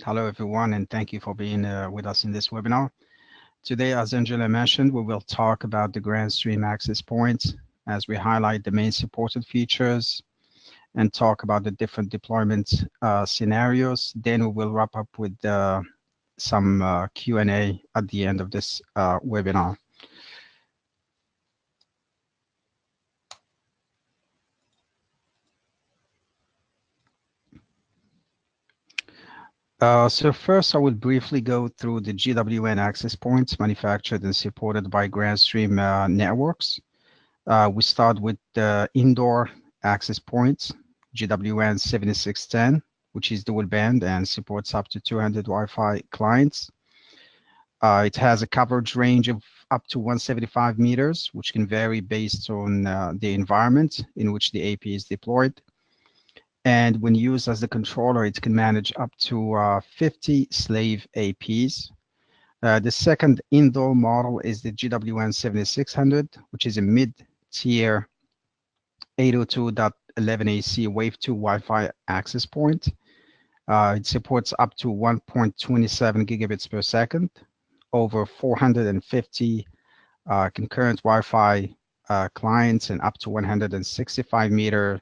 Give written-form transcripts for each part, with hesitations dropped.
Hello, everyone, and thank you for being with us in this webinar. Today, as Angela mentioned, we will talk about the Grandstream access points as we highlight the main supported features and talk about the different deployment scenarios. Then we will wrap up with some Q&A at the end of this webinar. So first, I will briefly go through the GWN access points manufactured and supported by Grandstream Networks. We start with the indoor access points, GWN 7610, which is dual band and supports up to 200 Wi-Fi clients. It has a coverage range of up to 175 meters, which can vary based on the environment in which the AP is deployed. And when used as the controller, it can manage up to 50 slave APs. The second indoor model is the GWN 7600, which is a mid-tier 802.11ac Wave 2 Wi-Fi access point. It supports up to 1.27 gigabits per second, over 450 concurrent Wi-Fi clients, and up to 165 meter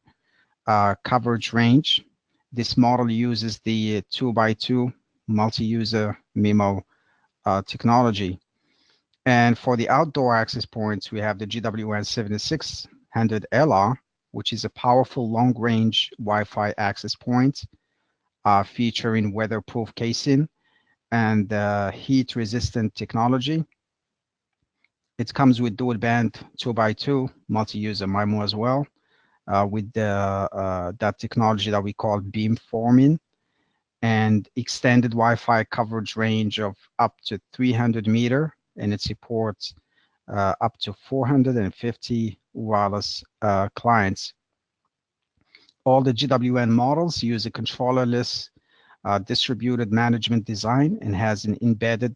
coverage range. This model uses the 2x2 multi-user MIMO technology. And for the outdoor access points, we have the GWN 7600LR, which is a powerful long-range Wi-Fi access point featuring weatherproof casing and heat-resistant technology. It comes with dual-band 2x2 multi-user MIMO as well. With that technology that we call beamforming, and extended Wi-Fi coverage range of up to 300 meter, and it supports up to 450 wireless clients. All the GWN models use a controllerless distributed management design and has an embedded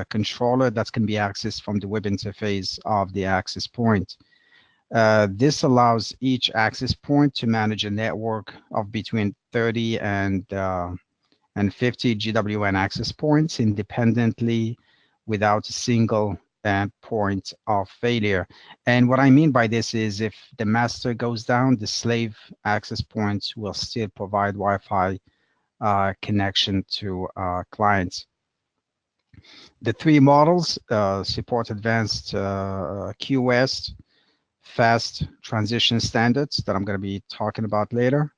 controller that can be accessed from the web interface of the access point. This allows each access point to manage a network of between 30 and 50 GWN access points independently without a single point of failure. And what I mean by this is if the master goes down, the slave access points will still provide Wi-Fi connection to clients. The three models support advanced QoS, fast transition standards that I'm going to be talking about later,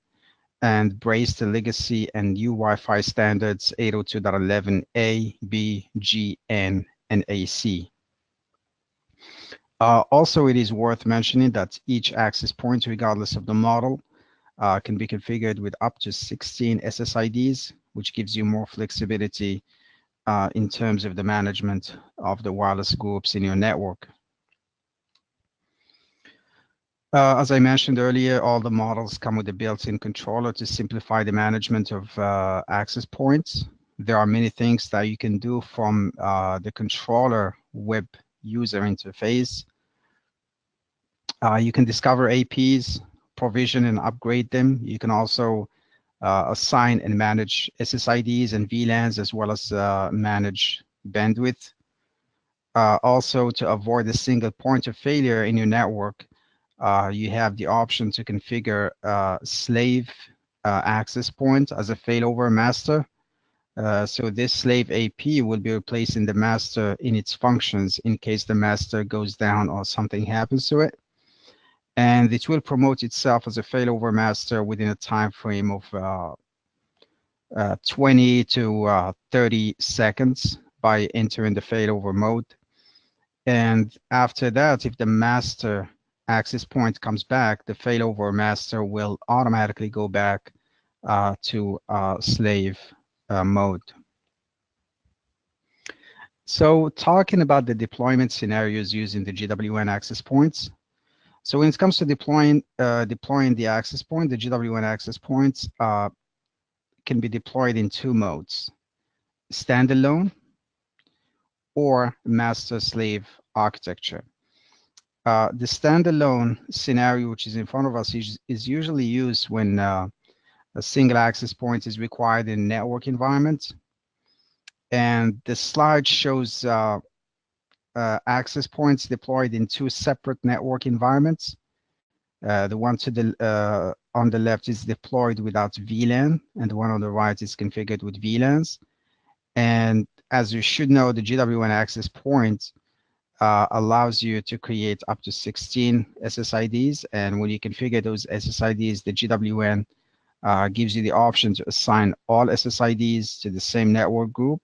and brace the legacy and new Wi-Fi standards 802.11a, b, g, n, and ac. Also, it is worth mentioning that each access point, regardless of the model, can be configured with up to 16 SSIDs, which gives you more flexibility in terms of the management of the wireless groups in your network. As I mentioned earlier, all the models come with a built-in controller to simplify the management of access points. There are many things that you can do from the controller web user interface. You can discover APs, provision and upgrade them. You can also assign and manage SSIDs and VLANs, as well as manage bandwidth. Also, to avoid a single point of failure in your network, you have the option to configure slave access point as a failover master. So this slave AP will be replacing the master in its functions in case the master goes down or something happens to it. And it will promote itself as a failover master within a time frame of 20 to 30 seconds by entering the failover mode. And after that, if the master access point comes back, the failover master will automatically go back to slave mode. So talking about the deployment scenarios using the GWN access points. So when it comes to deploying the access point, the GWN access points can be deployed in two modes: standalone or master-slave architecture. The standalone scenario, which is in front of us, is usually used when A single access point is required in network environment. And the slide shows access points deployed in two separate network environments. The one to the on the left is deployed without VLAN, and the one on the right is configured with VLANs. And as you should know, the GWN access point allows you to create up to 16 SSIDs. And when you configure those SSIDs, the GWN gives you the option to assign all SSIDs to the same network group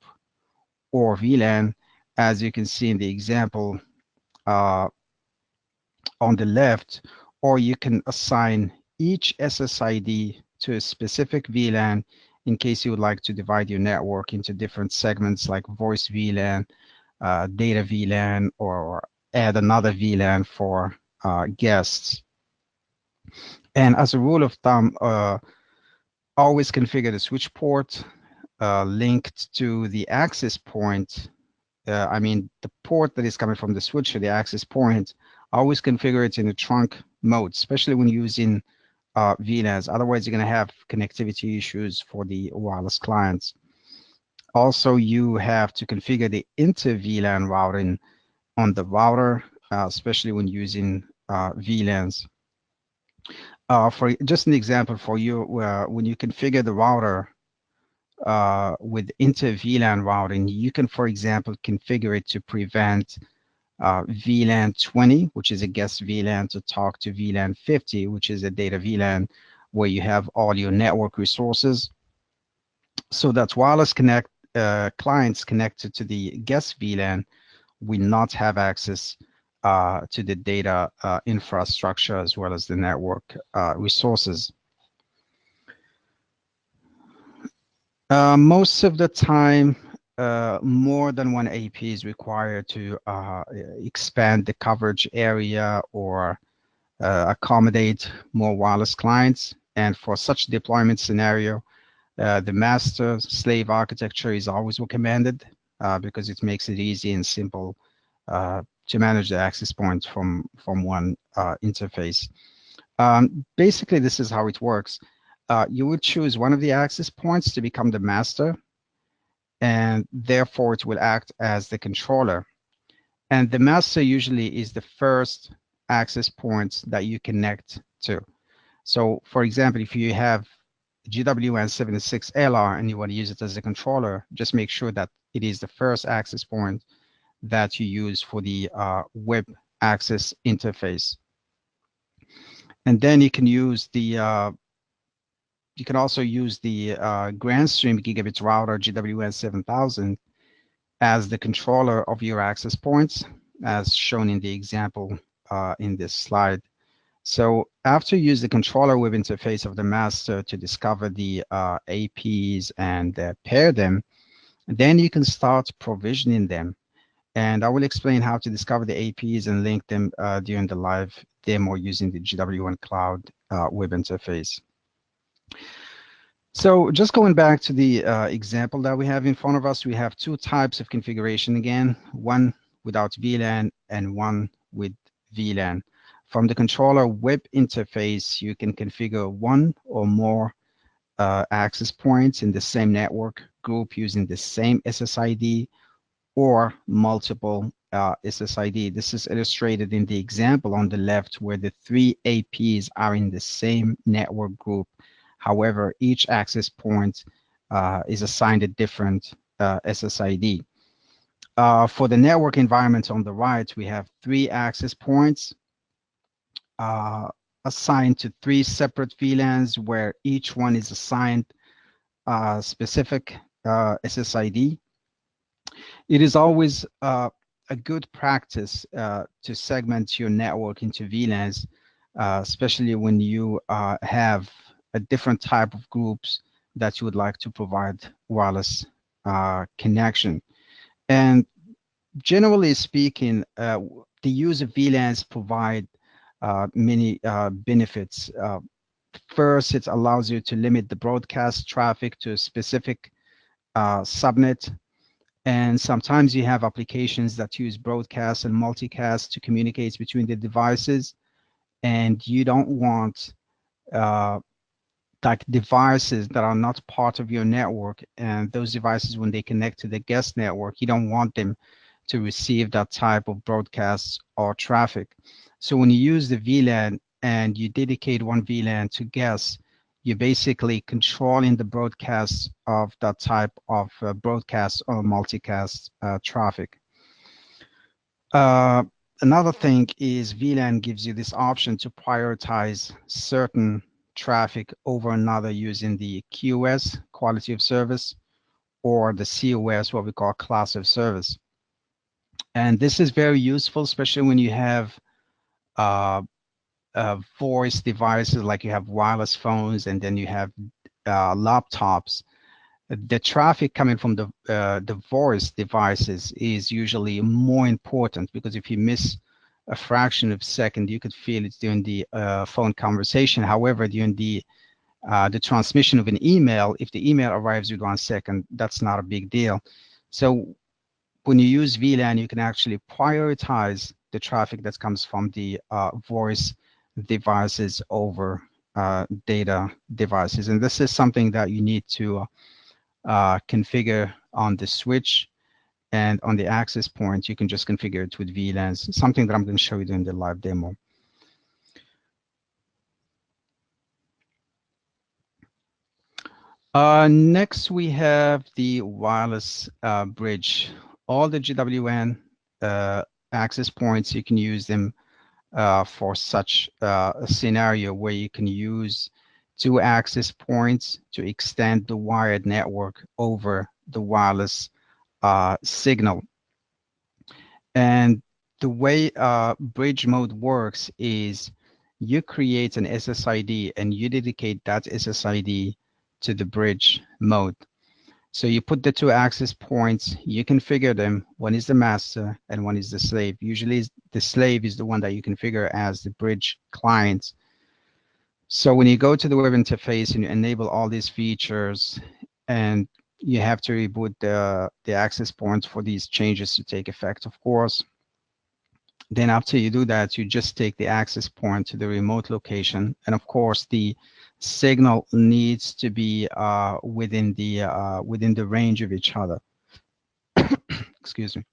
or VLAN, as you can see in the example on the left, or you can assign each SSID to a specific VLAN in case you would like to divide your network into different segments like voice VLAN, data VLAN, or add another VLAN for guests. And as a rule of thumb, always configure the switch port linked to the access point. I mean, the port that is coming from the switch to the access point, always configure it in the trunk mode, especially when using VLANs. Otherwise, you're going to have connectivity issues for the wireless clients. Also, you have to configure the inter-VLAN routing on the router, especially when using VLANs. For just an example for you, when you configure the router with inter-VLAN routing, you can, for example, configure it to prevent VLAN 20, which is a guest VLAN, to talk to VLAN 50, which is a data VLAN, where you have all your network resources. So that wireless clients connected to the guest VLAN will not have access to the data infrastructure as well as the network resources. Most of the time, more than one AP is required to expand the coverage area or accommodate more wireless clients. And for such deployment scenario, the master-slave architecture is always recommended because it makes it easy and simple to manage the access points from one interface. Basically, this is how it works. You would choose one of the access points to become the master, and therefore it will act as the controller. And the master usually is the first access point that you connect to. So for example, if you have GWN76LR and you want to use it as a controller, just make sure that it is the first access point that you use for the web access interface. And then you can use the you can also use the Grandstream gigabit router GWN7000 as the controller of your access points, as shown in the example in this slide. So after you use the controller web interface of the master to discover the APs and pair them, then you can start provisioning them. And I will explain how to discover the APs and link them during the live demo using the GWN Cloud web interface. So just going back to the example that we have in front of us, we have two types of configuration again, one without VLAN and one with VLAN. From the controller web interface, you can configure one or more access points in the same network group using the same SSID or multiple SSID. This is illustrated in the example on the left where the three APs are in the same network group. However, each access point is assigned a different SSID. For the network environment on the right, we have three access points assigned to three separate VLANs where each one is assigned a specific SSID. It is always a good practice to segment your network into VLANs, especially when you have a different type of groups that you would like to provide wireless connection. And generally speaking, the use of VLANs provide many benefits. First, it allows you to limit the broadcast traffic to a specific subnet. And sometimes you have applications that use broadcast and multicast to communicate between the devices, and you don't want like devices that are not part of your network, and those devices, when they connect to the guest network, you don't want them to receive that type of broadcasts or traffic. So when you use the VLAN and you dedicate one VLAN to guests, you're basically controlling the broadcasts of that type of broadcast or multicast traffic. Another thing is VLAN gives you this option to prioritize certain traffic over another using the QoS, quality of service, or the CoS, what we call class of service. And this is very useful, especially when you have voice devices, like you have wireless phones and then you have laptops. The traffic coming from the voice devices is usually more important, because if you miss a fraction of a second, you could feel it during the phone conversation. However, during the transmission of an email, if the email arrives with 1 second, that's not a big deal. So when you use VLAN, you can actually prioritize the traffic that comes from the voice devices over data devices. And this is something that you need to configure on the switch, and on the access point, you can just configure it with VLANs, something that I'm going to show you in the live demo. Next, we have the wireless bridge. All the GWN access points, you can use them for such a scenario where you can use 2 access points to extend the wired network over the wireless signal. And the way bridge mode works is you create an SSID and you dedicate that SSID to the bridge mode. So you put the 2 access points, you configure them. One is the master and one is the slave. Usually the slave is the one that you configure as the bridge client. So when you go to the web interface and you enable all these features, and you have to reboot the access points for these changes to take effect, of course. Then after you do that, you just take the access point to the remote location. And of course, the signal needs to be within the range of each other. Excuse me.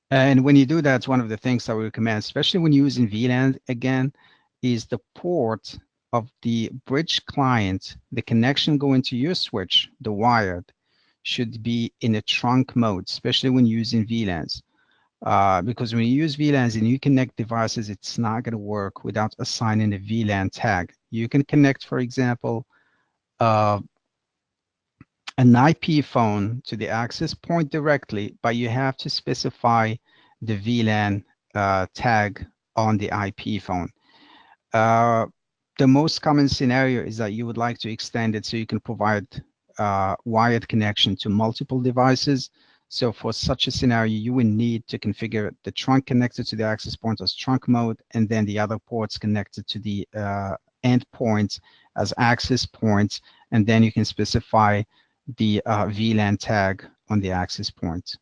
And when you do that, one of the things I would recommend, especially when using VLAN again, is the port of the bridge client, the connection going to your switch, the wired, should be in a trunk mode, especially when using VLANs. Because when you use VLANs and you connect devices, it's not going to work without assigning a VLAN tag. You can connect, for example, an IP phone to the access point directly, but you have to specify the VLAN tag on the IP phone. The most common scenario is that you would like to extend it so you can provide wired connection to multiple devices. So for such a scenario, you will need to configure the trunk connected to the access point as trunk mode, and then the other ports connected to the endpoints as access points, and then you can specify the VLAN tag on the access point.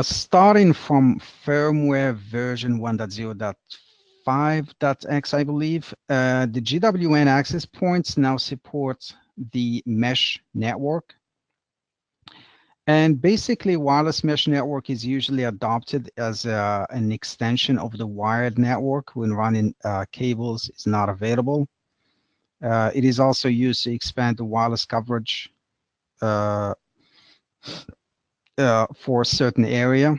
Starting from firmware version 1.0.5.x, I believe, the GWN access points now support the mesh network. And basically, wireless mesh network is usually adopted as an extension of the wired network when running cables is not available. It is also used to expand the wireless coverage for a certain area.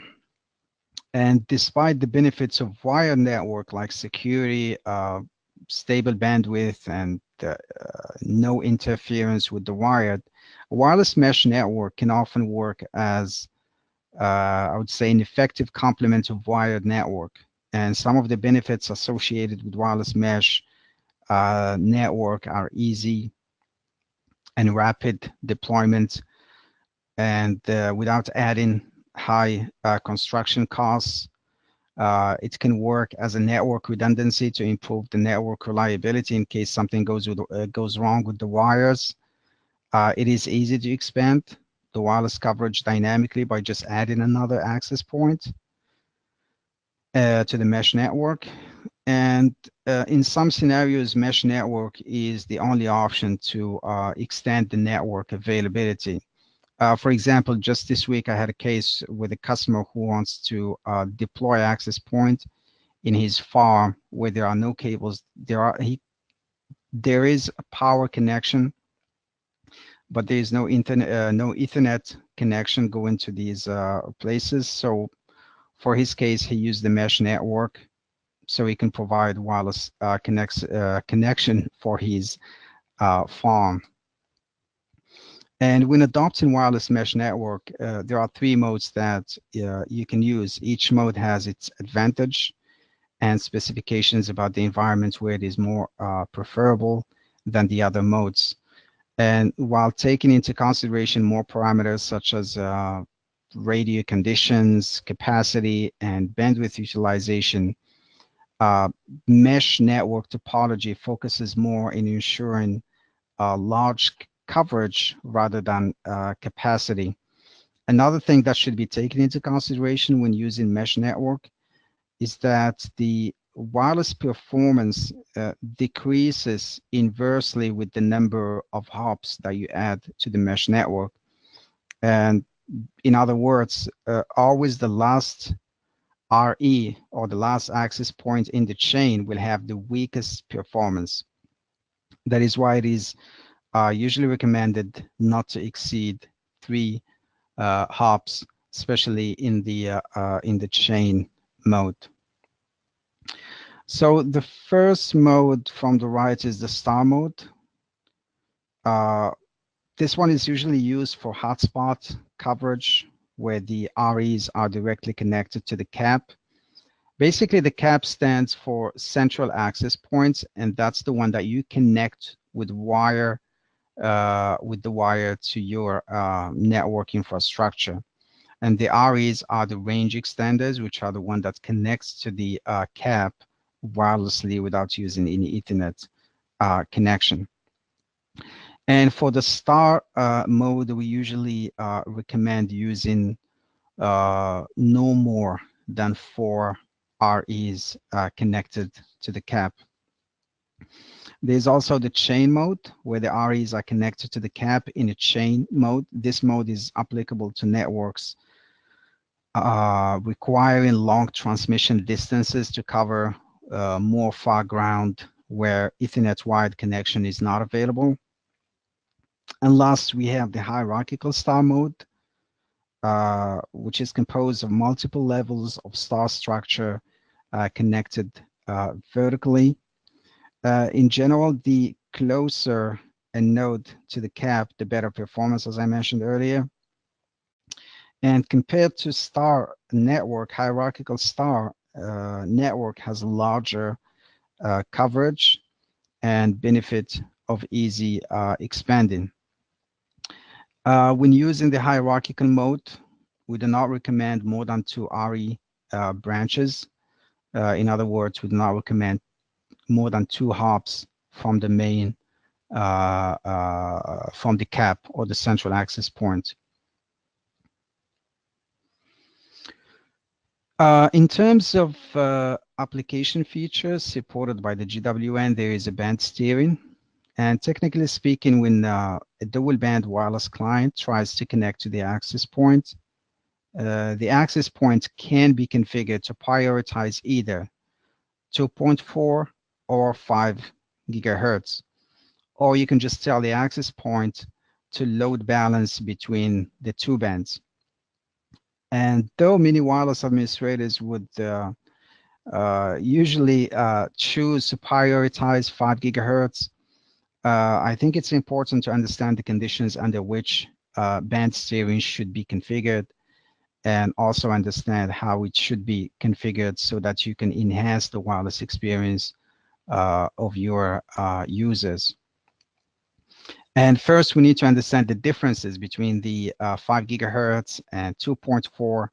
And despite the benefits of wired network like security, stable bandwidth, and no interference with the wired, a wireless mesh network can often work as, I would say, an effective complement of wired network. And some of the benefits associated with wireless mesh network are easy and rapid deployment, and without adding high construction costs. It can work as a network redundancy to improve the network reliability in case something goes wrong with the wires. It is easy to expand the wireless coverage dynamically by just adding another access point to the mesh network. And in some scenarios, mesh network is the only option to extend the network availability. For example, just this week, I had a case with a customer who wants to deploy access point in his farm where there are no cables. There is a power connection, but there is no internet, no Ethernet connection going to these places. So for his case, he used the mesh network so he can provide wireless connection for his farm. And when adopting wireless mesh network, there are three modes that you can use. Each mode has its advantage and specifications about the environment where it is more preferable than the other modes. And while taking into consideration more parameters such as radio conditions, capacity, and bandwidth utilization, mesh network topology focuses more in ensuring large coverage rather than capacity. Another thing that should be taken into consideration when using mesh network is that the wireless performance decreases inversely with the number of hops that you add to the mesh network. And in other words, always the last RE or the last access point in the chain will have the weakest performance. That is why it is usually recommended not to exceed 3 hops, especially in the chain mode. So the first mode from the right is the star mode. This one is usually used for hotspot coverage where the REs are directly connected to the CAP. Basically, the CAP stands for central access points, and that's the one that you connect with the wire to your network infrastructure. And the REs are the range extenders, which are the one that connects to the CAP wirelessly without using any Ethernet connection. And for the star mode, we usually recommend using no more than 4 REs connected to the CAP. There's also the chain mode where the REs are connected to the CAP in a chain mode. This mode is applicable to networks requiring long transmission distances to cover more far ground where Ethernet wired connection is not available. And last, we have the hierarchical star mode, which is composed of multiple levels of star structure connected vertically. In general, the closer a node to the CAP, the better performance, as I mentioned earlier. And compared to star network, hierarchical star network has larger coverage and benefit of easy expanding. When using the hierarchical mode, we do not recommend more than 2 RE branches. In other words, we do not recommend more than 2 hops from the main, from the CAP or the central access point. In terms of application features supported by the GWN, there is a band steering. And technically speaking, when a dual band wireless client tries to connect to the access point, the access point can be configured to prioritize either 2.4 or 5 gigahertz. Or you can just tell the access point to load balance between the two bands. And though many wireless administrators would usually choose to prioritize 5 gigahertz, I think it's important to understand the conditions under which band steering should be configured, and also understand how it should be configured so that you can enhance the wireless experience of your users. And first, we need to understand the differences between the 5 gigahertz and 2.4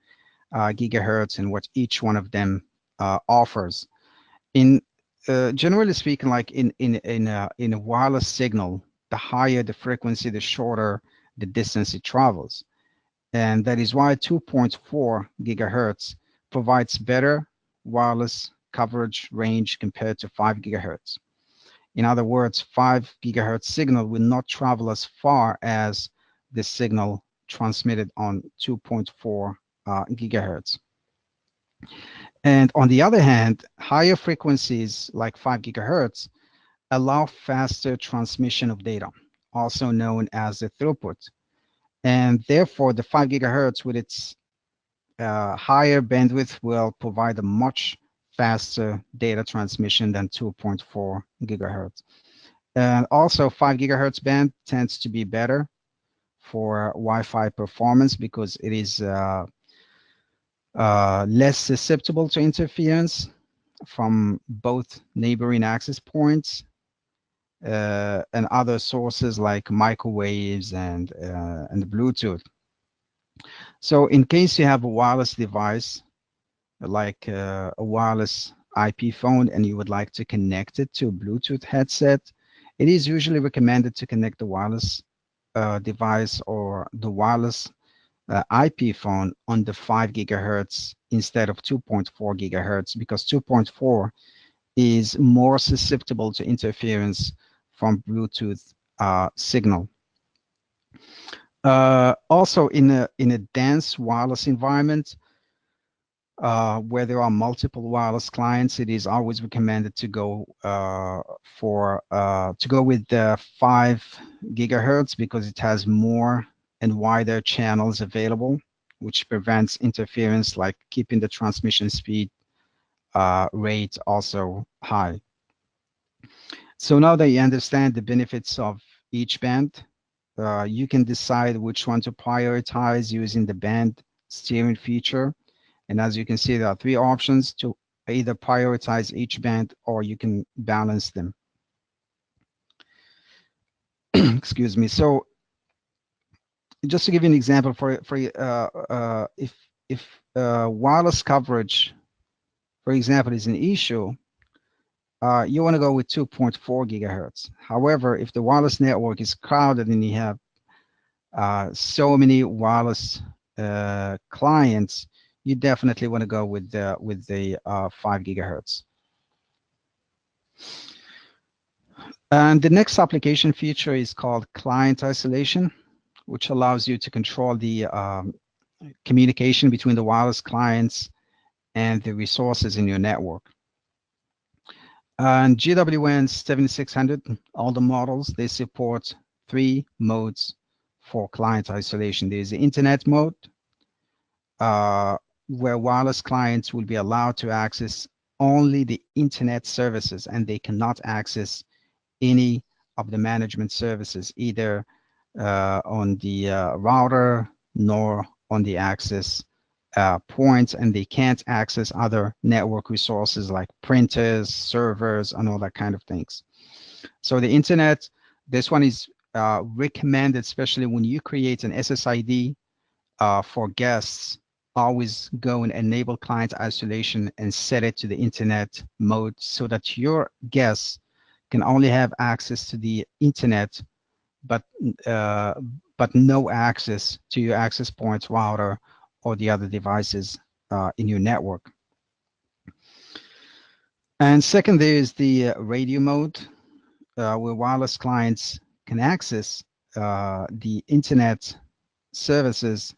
gigahertz and what each one of them offers. In generally speaking, like in a wireless signal, the higher the frequency, the shorter the distance it travels. And that is why 2.4 gigahertz provides better wireless coverage range compared to 5 gigahertz. In other words, 5 gigahertz signal will not travel as far as the signal transmitted on 2.4 gigahertz. And on the other hand, higher frequencies like 5 gigahertz allow faster transmission of data, also known as the throughput. And therefore, the 5 gigahertz with its higher bandwidth will provide a much faster data transmission than 2.4 gigahertz. And also 5 gigahertz band tends to be better for Wi-Fi performance because it is less susceptible to interference from both neighboring access points and other sources like microwaves and Bluetooth. So in case you have a wireless device, like a wireless IP phone, and you would like to connect it to a Bluetooth headset, it is usually recommended to connect the wireless device or the wireless IP phone on the 5 gigahertz instead of 2.4 gigahertz, because 2.4 is more susceptible to interference from Bluetooth signal. Also, in a dense wireless environment where there are multiple wireless clients, it is always recommended to go with the 5 gigahertz because it has more and wider channels available, which prevents interference, like keeping the transmission speed rate also high. So now that you understand the benefits of each band, you can decide which one to prioritize using the band steering feature. And as you can see, there are 3 options to either prioritize each band or you can balance them. Excuse me. So just to give you an example, if wireless coverage, for example, is an issue, you want to go with 2.4 gigahertz. However, if the wireless network is crowded and you have so many wireless clients, you definitely want to go with the 5 gigahertz. And the next application feature is called client isolation, which allows you to control the communication between the wireless clients and the resources in your network. And GWN 7600, all the models, they support 3 modes for client isolation. There's the internet mode, where wireless clients will be allowed to access only the internet services, and they cannot access any of the management services, either on the router nor on the access points, and they can't access other network resources like printers, servers, and all that kind of things. So the internet, this one is recommended, especially when you create an SSID for guests. Always go and enable client isolation and set it to the internet mode so that your guests can only have access to the internet, but no access to your access points, router, or the other devices in your network. And second, there is the radio mode, where wireless clients can access the internet services,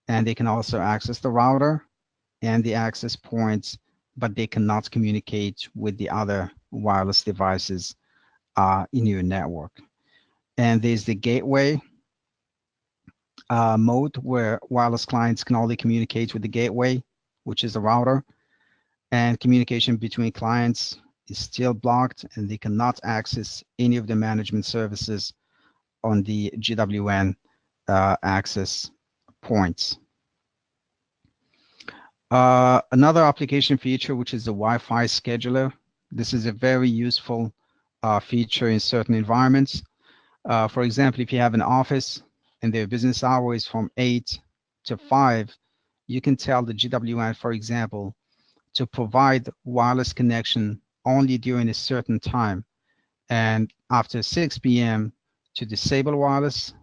and they can also access the router and the access points, but they cannot communicate with the other wireless devices in your network. And there's the gateway mode, where wireless clients can only communicate with the gateway, which is the router, and communication between clients is still blocked, and they cannot access any of the management services on the GWN access points. Another application feature, which is the Wi-Fi Scheduler. This is a very useful feature in certain environments. For example, if you have an office and their business hours from 8 to 5, you can tell the GWN, for example, to provide wireless connection only during a certain time, and after 6 p.m. to disable wireless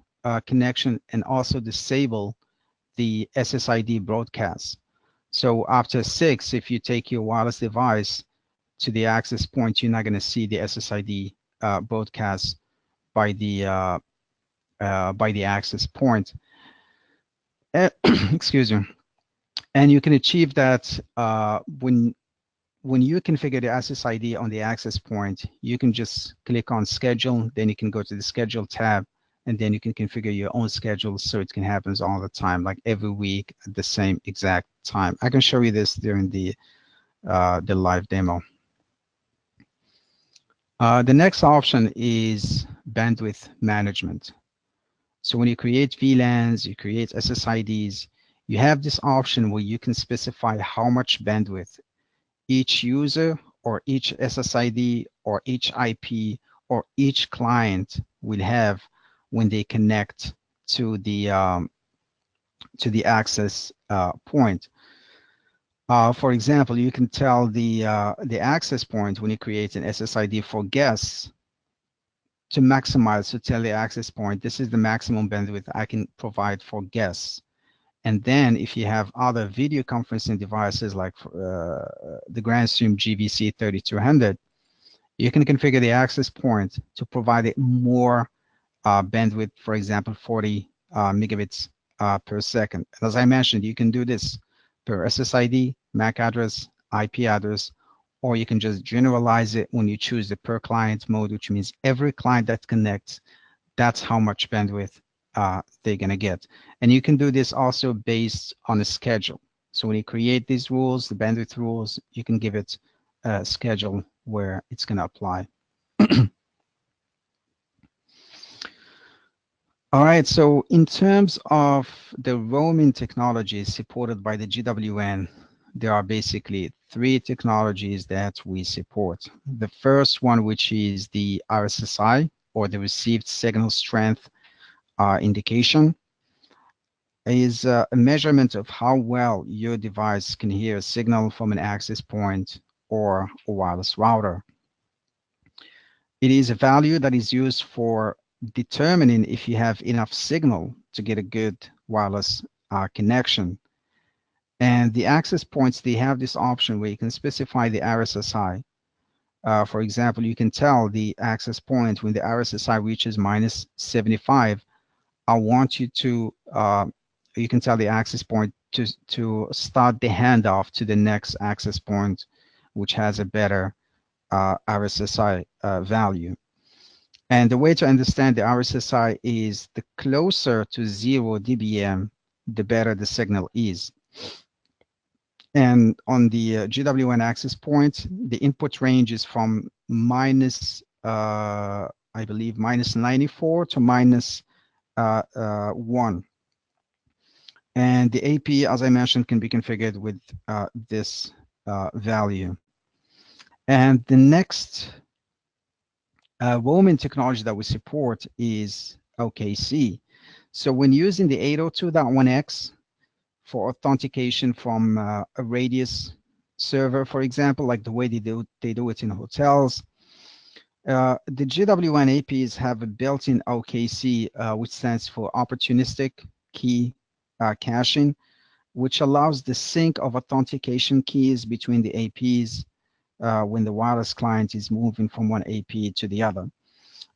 connection and also disable the SSID broadcast. So after 6, if you take your wireless device to the access point, you're not going to see the SSID broadcast by the access point. Excuse me. And you can achieve that when you configure the SSID on the access point. You can just click on schedule, then you can go to the schedule tab, and then you can configure your own schedule so it can happen all the time, like every week at the same exact time. I can show you this during the live demo. The next option is bandwidth management. So when you create VLANs, you create SSIDs, you have this option where you can specify how much bandwidth each user or each SSID or each IP or each client will have when they connect to the access point. For example, you can tell the access point when you create an SSID for guests to maximize, to tell the access point, this is the maximum bandwidth I can provide for guests. And then if you have other video conferencing devices like the Grandstream GVC 3200, you can configure the access point to provide it more bandwidth, for example, 40 megabits per second. And as I mentioned, you can do this per SSID, MAC address, IP address, or you can just generalize it when you choose the per client mode, which means every client that connects, that's how much bandwidth they're going to get. And you can do this also based on a schedule. So when you create these rules, the bandwidth rules, you can give it a schedule where it's going to apply. All right, so in terms of the roaming technologies supported by the GWN, there are basically 3 technologies that we support. The first one, which is the RSSI, or the Received Signal Strength indication, is a measurement of how well your device can hear a signal from an access point or a wireless router. It is a value that is used for determining if you have enough signal to get a good wireless connection. And the access points, they have this option where you can specify the RSSI. For example, you can tell the access point when the RSSI reaches minus 75, I want you to, you can tell the access point to start the handoff to the next access point, which has a better RSSI value. And the way to understand the RSSI is the closer to 0 dBm, the better the signal is. And on the GWN access point, the input range is from minus, I believe, minus 94 to minus 1. And the AP, as I mentioned, can be configured with this value. And the next roaming technology that we support is OKC. So when using the 802.1x for authentication from a radius server, for example, like the way they do it in hotels, the GWN APs have a built-in OKC, which stands for opportunistic key caching, which allows the sync of authentication keys between the APs when the wireless client is moving from one AP to the other.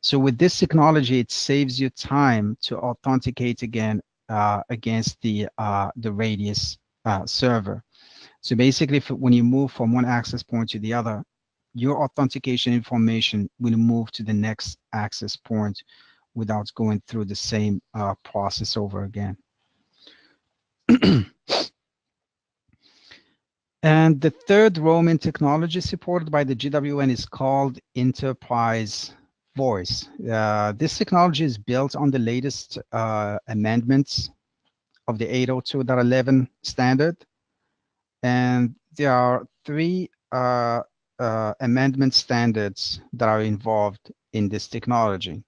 So with this technology, it saves you time to authenticate again against the radius server. So basically, when you move from one access point to the other, your authentication information will move to the next access point without going through the same process over again. And the third roaming technology supported by the GWN is called Enterprise Voice. This technology is built on the latest amendments of the 802.11 standard. And there are 3 amendment standards that are involved in this technology.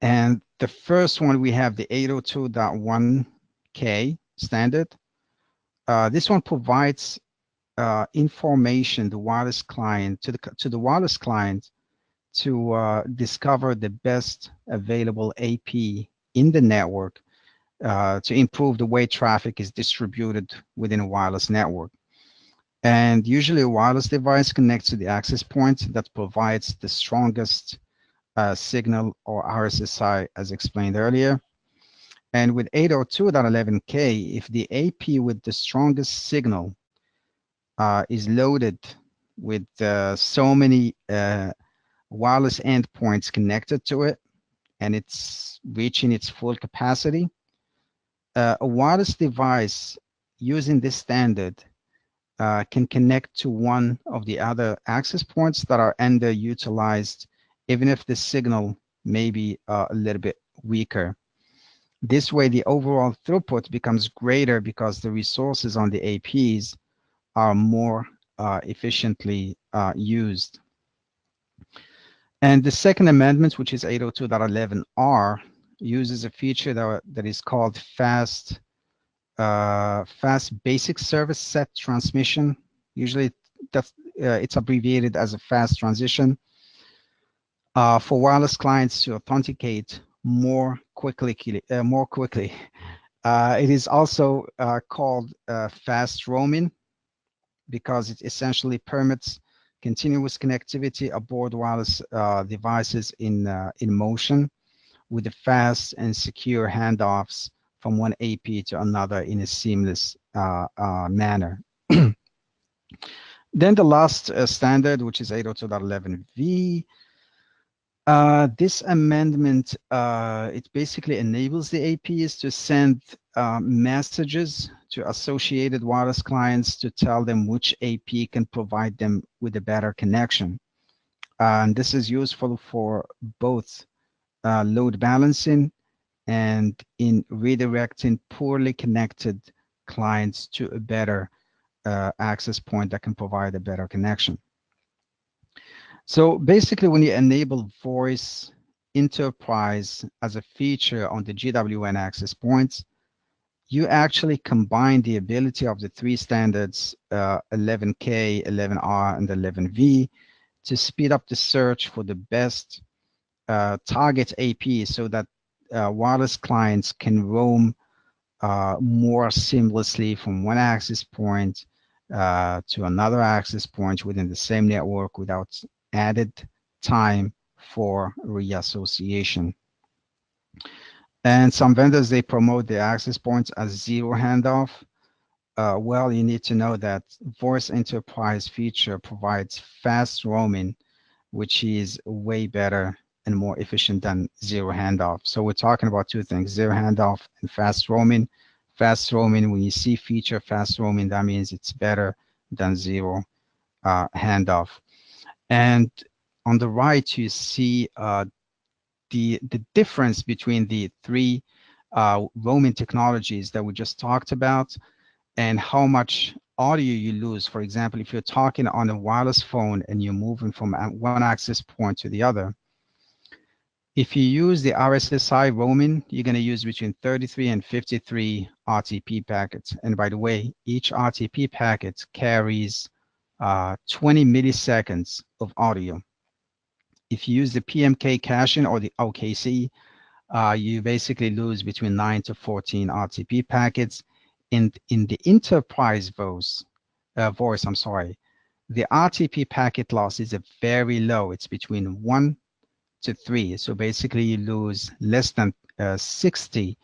And the first one, we have the 802.1K standard. This one provides information the wireless client to the wireless client to discover the best available AP in the network to improve the way traffic is distributed within a wireless network. And usually a wireless device connects to the access point that provides the strongest signal, or RSSI, as explained earlier. And with 802.11k, if the AP with the strongest signal is loaded with so many wireless endpoints connected to it, and it's reaching its full capacity, a wireless device using this standard can connect to one of the other access points that are underutilized, even if the signal may be a little bit weaker. This way, the overall throughput becomes greater because the resources on the APs are more efficiently used. And the second amendment, which is 802.11r, uses a feature that is called fast basic service set transmission. Usually it's abbreviated as a fast transition for wireless clients to authenticate more quickly. It is also called fast roaming because it essentially permits continuous connectivity aboard wireless devices in motion, with the fast and secure handoffs from one AP to another in a seamless manner. Then the last standard, which is 802.11v, this amendment, it basically enables the APs to send messages to associated wireless clients to tell them which AP can provide them with a better connection. And this is useful for both load balancing and in redirecting poorly connected clients to a better access point that can provide a better connection. So basically, when you enable voice enterprise as a feature on the GWN access points, you actually combine the ability of the three standards, 11K, 11R, and 11V, to speed up the search for the best target AP so that wireless clients can roam more seamlessly from one access point to another access point within the same network without added time for reassociation. And some vendors, they promote the access points as zero handoff. Well, you need to know that voice enterprise feature provides fast roaming, which is way better and more efficient than zero handoff. So we're talking about two things: zero handoff and fast roaming. Fast roaming, when you see feature fast roaming, that means it's better than zero handoff. And on the right, you see the difference between the three roaming technologies that we just talked about and how much audio you lose. For example, if you're talking on a wireless phone and you're moving from one access point to the other, if you use the RSSI roaming, you're going to use between 33 and 53 RTP packets. And by the way, each RTP packet carries 20 milliseconds of audio. If you use the PMK caching or the OKC, you basically lose between 9 to 14 RTP packets. In the enterprise voice, the RTP packet loss is very low. It's between 1 to 3. So basically, you lose less than 60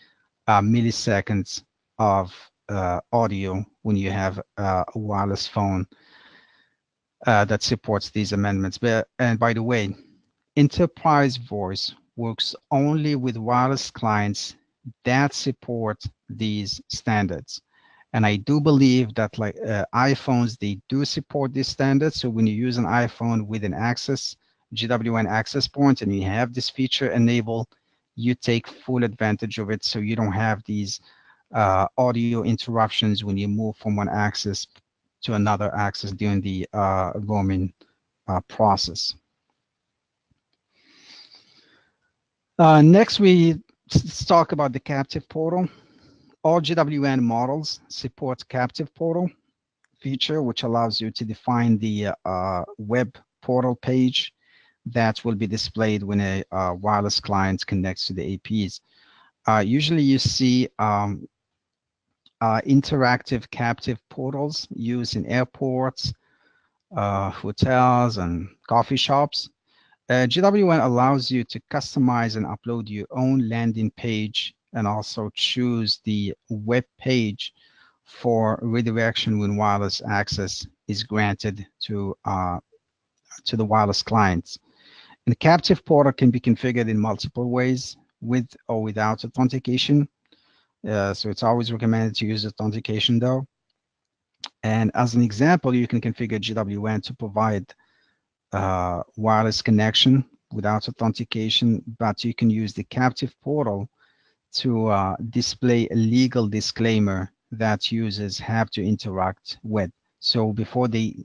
milliseconds of audio when you have a wireless phone that supports these amendments. And by the way, enterprise voice works only with wireless clients that support these standards. And I do believe that, like iPhones, they do support these standards. So when you use an iPhone with an GWN access point and you have this feature enabled, you take full advantage of it. So you don't have these audio interruptions when you move from one access to another access during the roaming process. Next, let's talk about the captive portal. All GWN models support captive portal feature, which allows you to define the web portal page that will be displayed when a wireless client connects to the APs. Usually you see interactive captive portals used in airports, hotels, and coffee shops. GWN allows you to customize and upload your own landing page and also choose the web page for redirection when wireless access is granted to the wireless clients. And the captive portal can be configured in multiple ways with or without authentication. So it's always recommended to use authentication though. And as an example, you can configure GWN to provide wireless connection without authentication, but you can use the captive portal to display a legal disclaimer that users have to interact with. So before they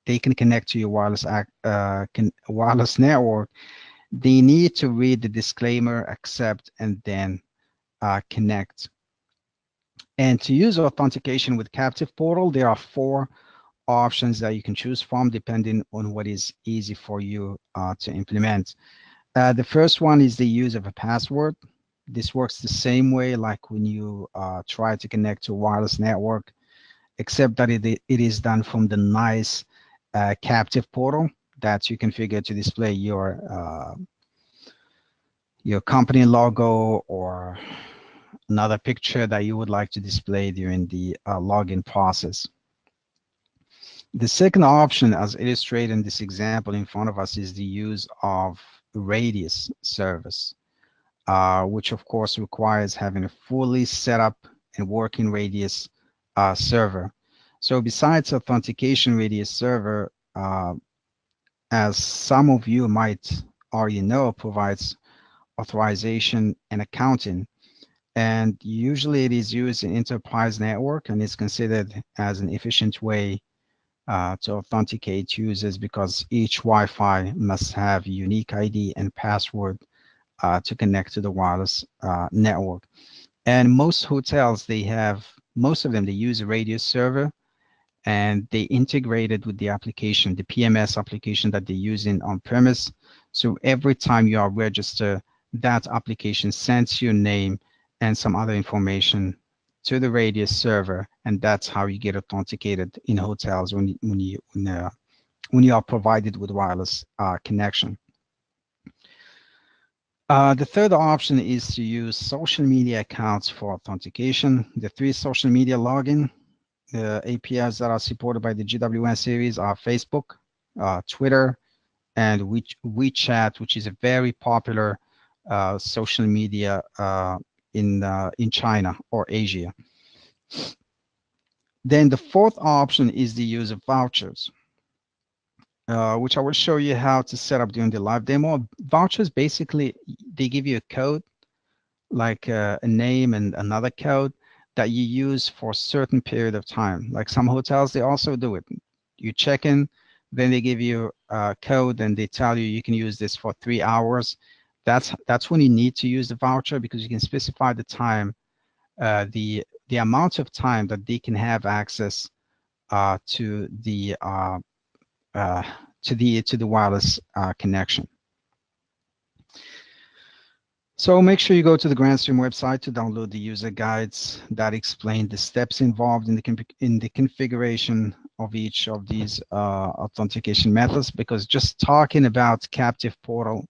can connect to your wireless network, they need to read the disclaimer, accept, and then connect. And to use authentication with captive portal, there are 4 options that you can choose from depending on what is easy for you to implement. The first one is the use of a password. This works the same way like when you try to connect to a wireless network, except that it is done from the nice captive portal that you configure to display your company logo or another picture that you would like to display during the login process. The second option, as illustrated in this example in front of us, is the use of radius service, which of course requires having a fully set up and working radius server. So besides authentication, radius server, as some of you might already know, provides authorization and accounting. And usually it is used in enterprise network and is considered as an efficient way to authenticate users because each Wi-Fi must have unique ID and password to connect to the wireless network. And most hotels, most of them, they use a radius server and they integrate it with the application, the PMS application that they're using on premise. So every time you are registered, that application sends your name and some other information to the radius server, and that's how you get authenticated in hotels when you are provided with wireless connection. The third option is to use social media accounts for authentication. The 3 social media login APIs that are supported by the GWN series are Facebook, Twitter, and WeChat, which is a very popular social media in China or Asia. Then the 4th option is the use of vouchers, which I will show you how to set up during the live demo. Vouchers, basically, they give you a code, like a name and another code that you use for a certain period of time. Like some hotels, they also do it. You check in, then they give you a code and they tell you can use this for 3 hours. That's when you need to use the voucher because you can specify the time, the amount of time that they can have access to the wireless connection. So make sure you go to the Grandstream website to download the user guides that explain the steps involved in the configuration of each of these authentication methods, because just talking about captive portal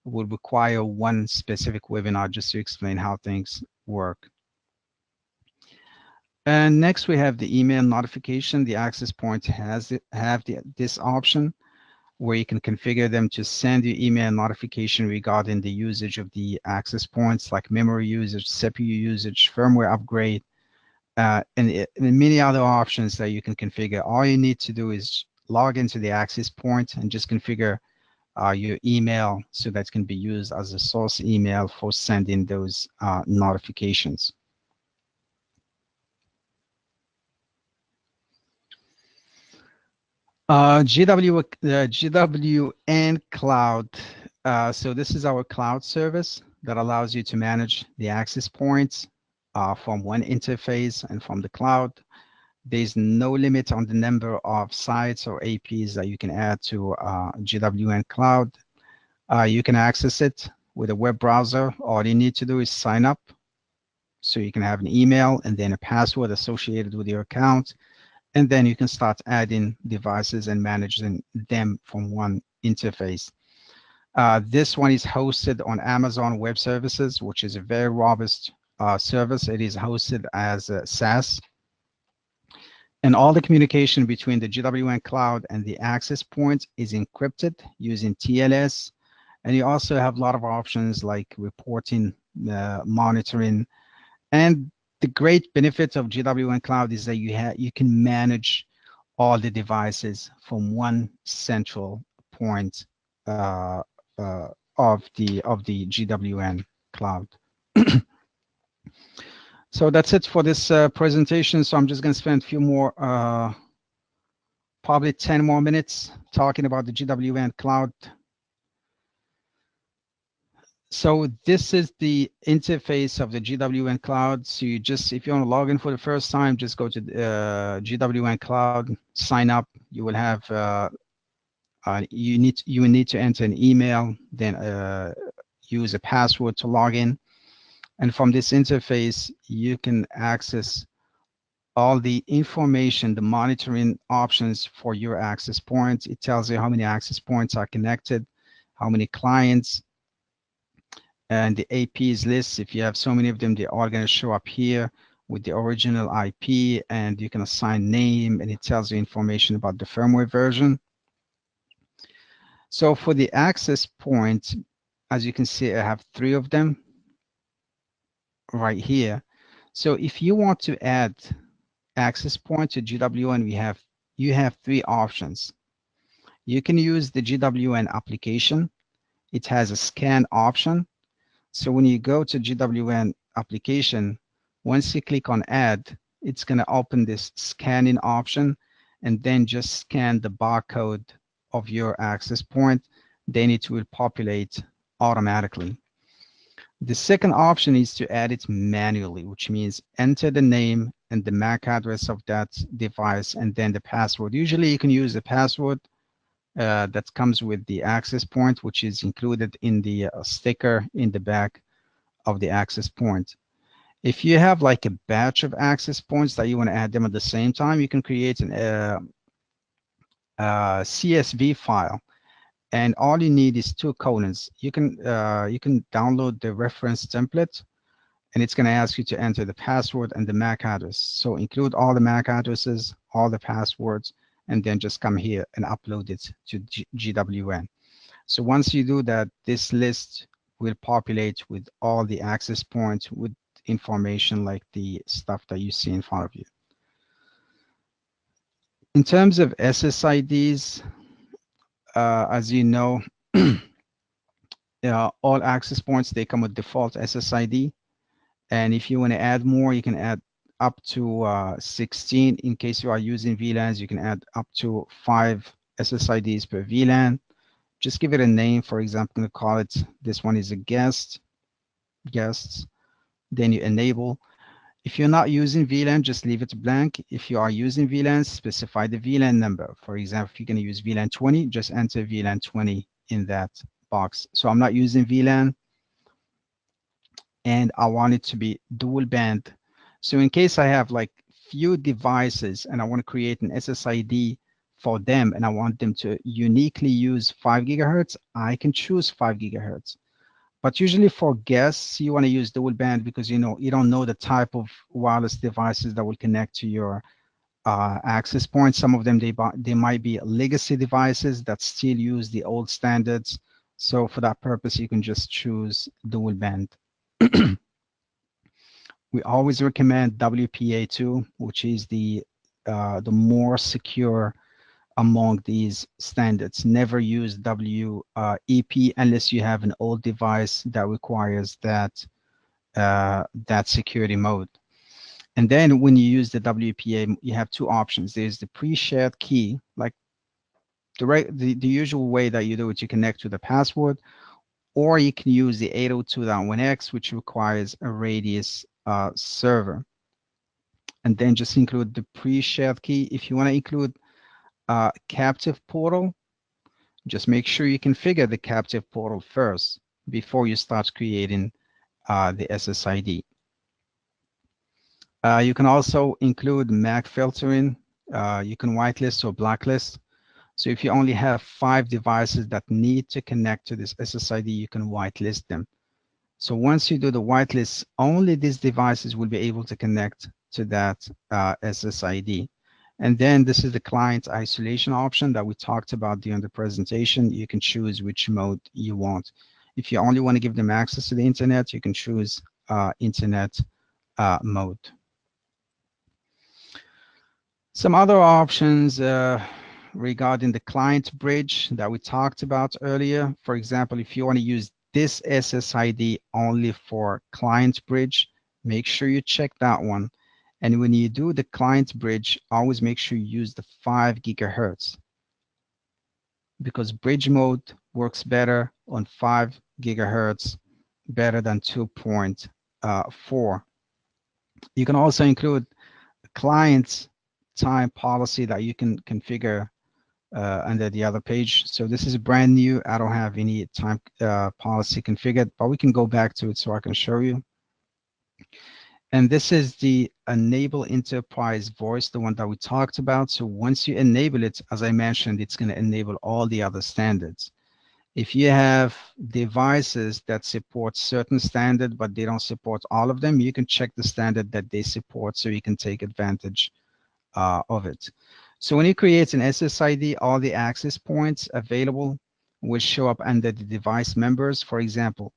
would require one specific webinar just to explain how things work. And next we have the email notification. The access points have this option where you can configure them to send you email notification regarding the usage of the access points, like memory usage, CPU usage, firmware upgrade, and many other options that you can configure. All you need to do is log into the access point and just configure your email so that can be used as a source email for sending those notifications. GWN Cloud. So this is our cloud service that allows you to manage the access points from one interface and from the cloud. There's no limit on the number of sites or APs that you can add to GWN Cloud. You can access it with a web browser. All you need to do is sign up So you can have an email and then a password associated with your account, and then you can start adding devices and managing them from one interface. This one is hosted on Amazon Web Services, which is a very robust service. It is hosted as a SaaS, and all the communication between the GWN cloud and the access point is encrypted using TLS. And you also have a lot of options like reporting, monitoring, and the great benefit of GWN cloud is that you can manage all the devices from one central point uh, of the GWN cloud. So that's it for this presentation. So I'm just going to spend a few more, probably 10 more minutes talking about the GWN cloud. So this is the interface of the GWN cloud. So you just, if you want to log in for the first time, just go to GWN cloud, sign up. You will have, you will need to enter an email, then use a password to log in. And from this interface, you can access all the information, the monitoring options for your access points. It tells you how many access points are connected, how many clients, and the APs list. If you have so many of them, they're all going to show up here with the original IP, and you can assign name, and it tells you information about the firmware version. So for the access point, as you can see, I have 3 of them right here. So if you want to add access point to GWN, you have 3 options. You can use the GWN application. It has a scan option. So when you go to GWN application, once you click on add, it's going to open this scanning option, and then just scan the barcode of your access point. Then it will populate automatically. The second option is to add it manually, which means enter the name and the MAC address of that device, and then the password. Usually you can use the password that comes with the access point, which is included in the sticker in the back of the access point. If you have like a batch of access points that you want to add them at the same time, you can create an CSV file, and all you need is 2 colons. You can download the reference template, and it's going to ask you to enter the password and the MAC address. So include all the MAC addresses, all the passwords, and then just come here and upload it to GWN. So once you do that, this list will populate with all the access points with information like the stuff that you see in front of you. In terms of SSIDs, as you know, all access points, they come with default SSID. And if you want to add more, you can add up to 16. In case you are using VLANs, you can add up to 5 SSIDs per VLAN. Just give it a name. For example, I'm going to call it, this one is a guests. Then you enable. If you're not using VLAN, just leave it blank. If you are using VLAN, specify the VLAN number. For example, if you're going to use VLAN 20, just enter VLAN 20 in that box. So I'm not using VLAN, and I want it to be dual band. So in case I have like few devices and I want to create an SSID for them, and I want them to uniquely use 5 gigahertz, I can choose 5 gigahertz. But usually for guests, you want to use dual band because you don't know the type of wireless devices that will connect to your access points. Some of them, they might be legacy devices that still use the old standards. So for that purpose, you can just choose dual band. We always recommend WPA2, which is the more secure among these standards. Never use WEP unless you have an old device that requires that security mode. And then when you use the WPA, you have 2 options. There's the pre-shared key, like the usual way that you do it. You connect to the password, or you can use the 802.1x, which requires a radius server. And then just include the pre-shared key. If you want to include captive portal, just make sure you configure the captive portal first before you start creating the SSID. You can also include MAC filtering. You can whitelist or blacklist. So if you only have 5 devices that need to connect to this SSID, you can whitelist them. So once you do the whitelist, only these devices will be able to connect to that SSID. And then this is the client isolation option that we talked about during the presentation. You can choose which mode you want. If you only want to give them access to the internet, you can choose internet mode. Some other options regarding the client bridge that we talked about earlier. For example, if you want to use this SSID only for client bridge, make sure you check that one. And when you do the client bridge, always make sure you use the 5 gigahertz, because bridge mode works better on 5 gigahertz, better than 2.4. You can also include a client time policy that you can configure under the other page. So this is brand new. I don't have any time policy configured, but we can go back to it so I can show you. And this is the enable enterprise voice, the one that we talked about. So once you enable it, as I mentioned, it's going to enable all the other standards. If you have devices that support certain standard, but they don't support all of them, you can check the standard that they support so you can take advantage of it. So when you create an SSID, all the access points available will show up under the device members. For example,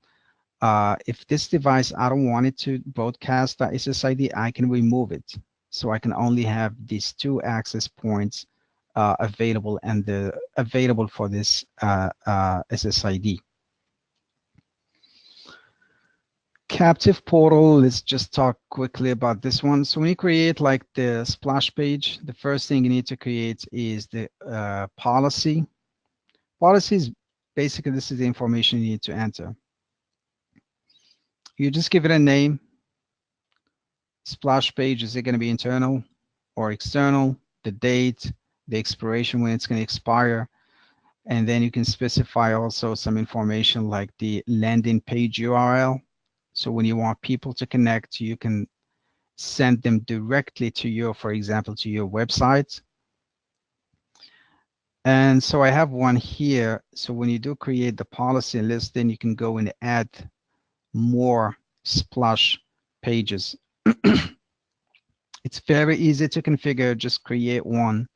if this device, I don't want it to broadcast the SSID, I can remove it. So I can only have these 2 access points available and available for this SSID. Captive portal, let's just talk quickly about this one. So when you create like the splash page, the first thing you need to create is the policy. Policy is basically, this is the information you need to enter. You just give it a name. Splash page, is it going to be internal or external? The date, the expiration, when it's going to expire. And then you can specify also some information like the landing page URL. So when you want people to connect, you can send them directly to your, for example, to your website. And so I have one here. So when you do create the policy list, then you can go and add more splash pages. It's very easy to configure, just create one.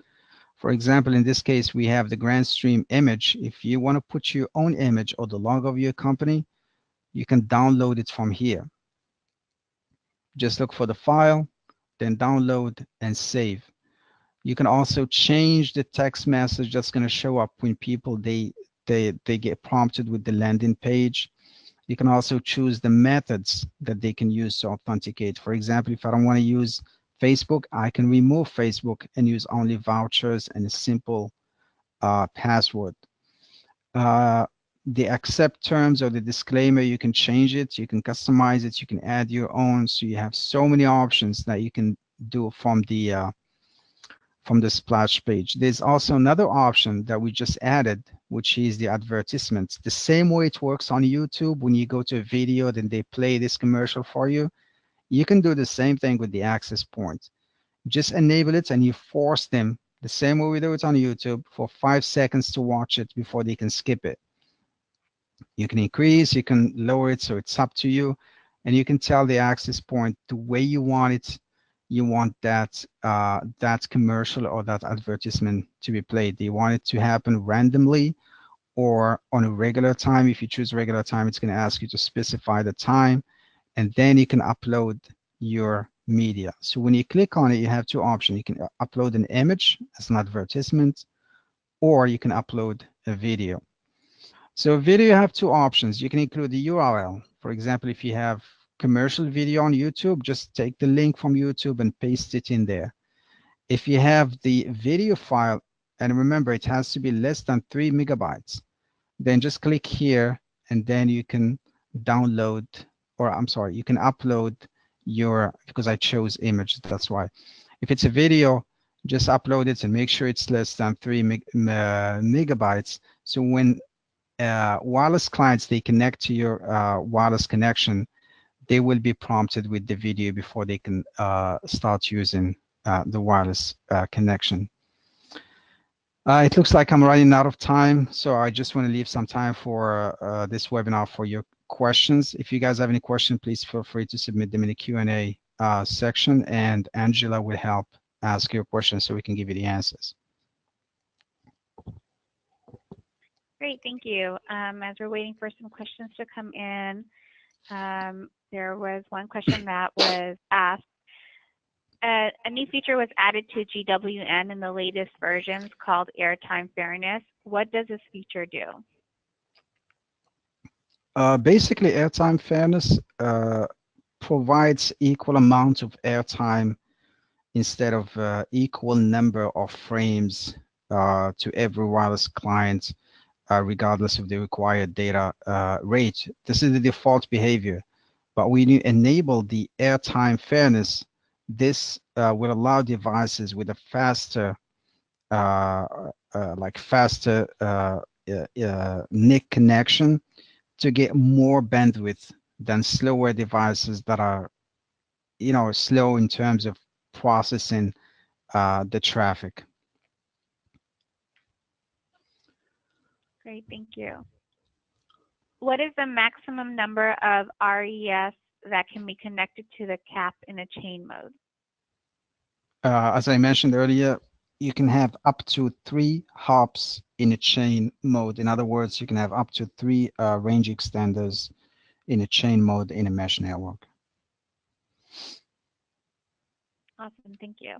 For example, in this case, we have the Grandstream image. If you want to put your own image or the logo of your company, you can download it from here. Just look for the file, then download and save. You can also change the text message that's going to show up when people they get prompted with the landing page. You can also choose the methods that they can use to authenticate. For example, if I don't want to use Facebook, I can remove Facebook and use only vouchers and a simple password. The accept terms or the disclaimer, you can change it, you can customize it, you can add your own. So you have so many options that you can do from the splash page. There's also another option that we just added, which is the advertisements. The same way it works on YouTube, when you go to a video, then they play this commercial for you. You can do the same thing with the access point. Just enable it and you force them, the same way we do it on YouTube, for 5 seconds to watch it before they can skip it. You can increase, you can lower it, so it's up to you. And you can tell the access point the way you want it. You want that that commercial or that advertisement to be played. Do you want it to happen randomly or on a regular time? If you choose regular time, it's going to ask you to specify the time, and then you can upload your media. So when you click on it, you have 2 options. You can upload an image as an advertisement, or you can upload a video. So video, you have 2 options. You can include the URL. For example, if you have commercial video on YouTube, just take the link from YouTube and paste it in there. If you have the video file, and remember, it has to be less than 3 megabytes, then just click here and then you can download, or I'm sorry, you can upload your, because I chose image, that's why. If it's a video, just upload it and make sure it's less than 3 megabytes. So when wireless clients, they connect to your wireless connection, they will be prompted with the video before they can start using the wireless connection. It looks like I'm running out of time, so I just want to leave some time for this webinar for your questions. If you guys have any questions, please feel free to submit them in the Q&A section, and Angela will help ask your questions so we can give you the answers. Great, thank you. As we're waiting for some questions to come in, there was one question that was asked. A new feature was added to GWN in the latest versions called Airtime Fairness. What does this feature do? Basically, Airtime Fairness provides equal amount of airtime instead of equal number of frames to every wireless client, regardless of the required data rate. This is the default behavior. But when you enable the Airtime Fairness, this will allow devices with a faster, NIC connection to get more bandwidth than slower devices that are, slow in terms of processing the traffic. Great, thank you. What is the maximum number of RES that can be connected to the cap in a chain mode? As I mentioned earlier, you can have up to 3 hops in a chain mode. In other words, you can have up to 3 range extenders in a chain mode in a mesh network. Awesome, thank you.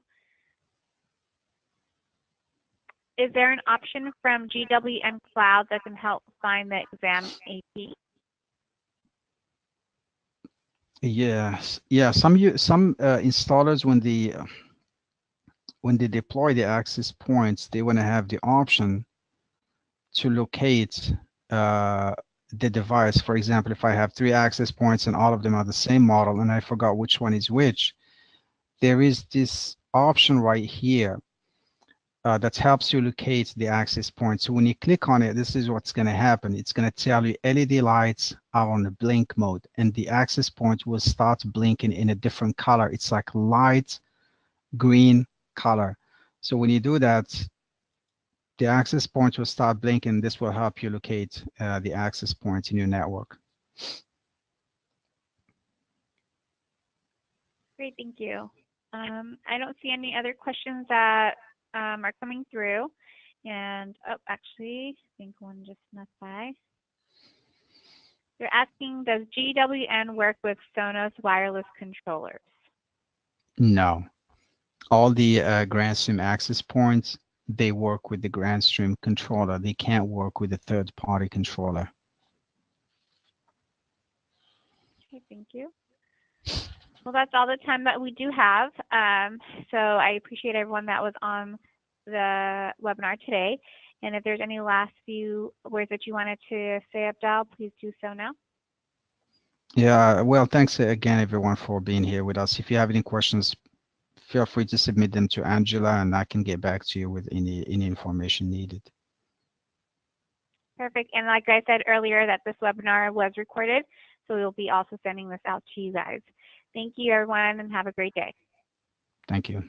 Is there an option from GWN Cloud that can help find the exam AP? Yes, yeah. Some installers, when they deploy the access points, they want to have the option to locate the device. For example, if I have 3 access points and all of them are the same model and I forgot which one is which, there is this option right here that helps you locate the access point. So when you click on it, this is what's going to happen. It's going to tell you LED lights are on the blink mode, and the access point will start blinking in a different color. It's like light green color. So when you do that, the access point will start blinking. This will help you locate the access point in your network. Great, thank you. I don't see any other questions that are coming through. And, oh, actually, I think one just snuck by. They're asking, does GWN work with Sonos wireless controllers? No. All the Grandstream access points, they work with the Grandstream controller. They can't work with a third-party controller. Okay, thank you. Well, that's all the time that we do have. So I appreciate everyone that was on the webinar today. And if there's any last few words that you wanted to say, Abdel, please do so now. Yeah, well, thanks again, everyone, for being here with us. If you have any questions, feel free to submit them to Angela, and I can get back to you with any information needed. Perfect. And like I said earlier, that this webinar was recorded, so we'll be also sending this out to you guys. Thank you, everyone, and have a great day. Thank you.